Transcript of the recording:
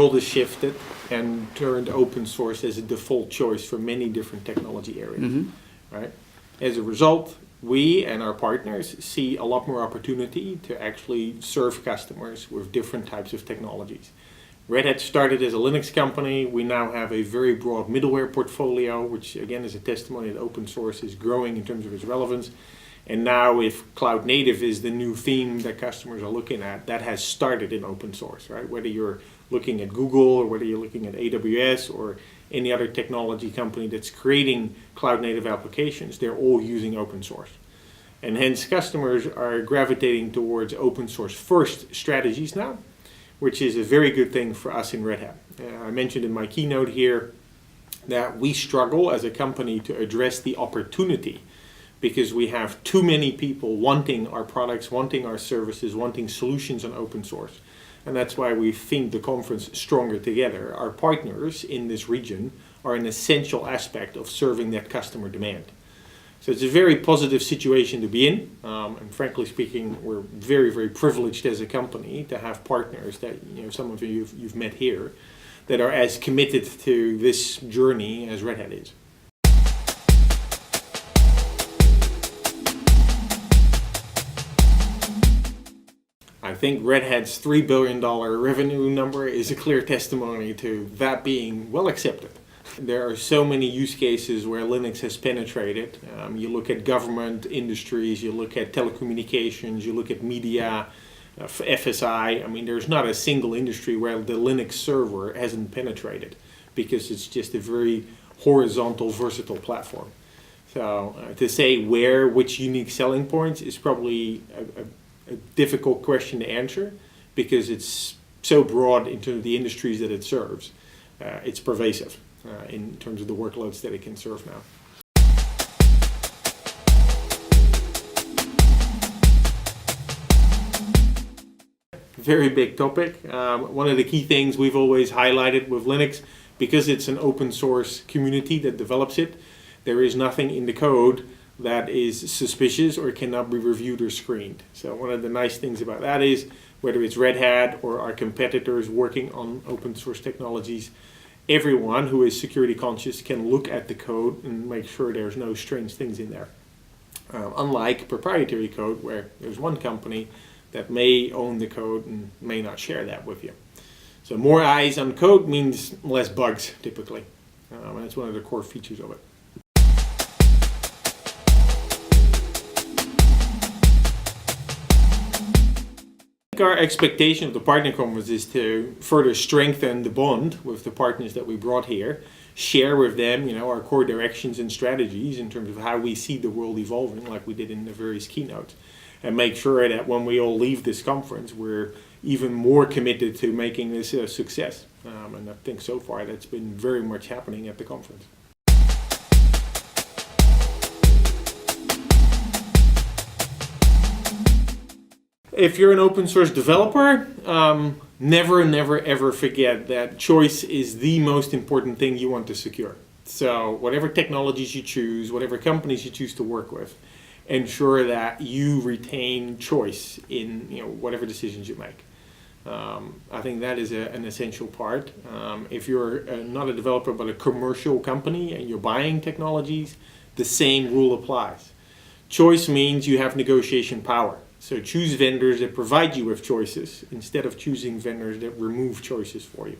world has shifted and turned open source as a default choice for many different technology areas, right? As a result, we and our partners see a lot more opportunity to actually serve customers with different types of technologies. Red Hat started as a Linux company. We now have a very broad middleware portfolio, which again is a testimony that open source is growing in terms of its relevance. And now if cloud native is the new theme that customers are looking at, that has started in open source, right? Whether you're looking at Google or whether you're looking at AWS or any other technology company that's creating cloud native applications, they're all using open source. And hence customers are gravitating towards open source first strategies now, which is a very good thing for us in Red Hat. I mentioned in my keynote here that we struggle as a company to address the opportunity because we have too many people wanting our products, wanting our services, wanting solutions on open source. And that's why we think the conference Stronger Together. Our partners in this region are an essential aspect of serving that customer demand. So it's a very positive situation to be in. And frankly speaking, we're very, very privileged as a company to have partners that, some of you've met here, that are as committed to this journey as Red Hat is. I think Red Hat's $3 billion revenue number is a clear testimony to that being well accepted. There are so many use cases where Linux has penetrated. You look at government industries, you look at telecommunications, you look at media, FSI. I mean, there's not a single industry where the Linux server hasn't penetrated because it's just a very horizontal, versatile platform. So to say which unique selling points is probably a difficult question to answer because it's so broad into the industries that it serves. It's pervasive in terms of the workloads that it can serve now. Very big topic. One of the key things we've always highlighted with Linux, because it's an open source community that develops it, there is nothing in the code that is suspicious or cannot be reviewed or screened. So one of the nice things about that is whether it's Red Hat or our competitors working on open source technologies, everyone who is security conscious can look at the code and make sure there's no strange things in there. Unlike proprietary code where there's one company that may own the code and may not share that with you. So more eyes on code means less bugs typically. And that's one of the core features of it. Our expectation of the partner conference is to further strengthen the bond with the partners that we brought here, share with them, our core directions and strategies in terms of how we see the world evolving, like we did in the various keynotes, and make sure that when we all leave this conference, we're even more committed to making this a success. And I think so far that's been very much happening at the conference. If you're an open source developer, never ever forget that choice is the most important thing you want to secure. So whatever technologies you choose, whatever companies you choose to work with, ensure that you retain choice in whatever decisions you make. I think that is an essential part. If you're not a developer but a commercial company and you're buying technologies, the same rule applies. Choice means you have negotiation power. So choose vendors that provide you with choices instead of choosing vendors that remove choices for you.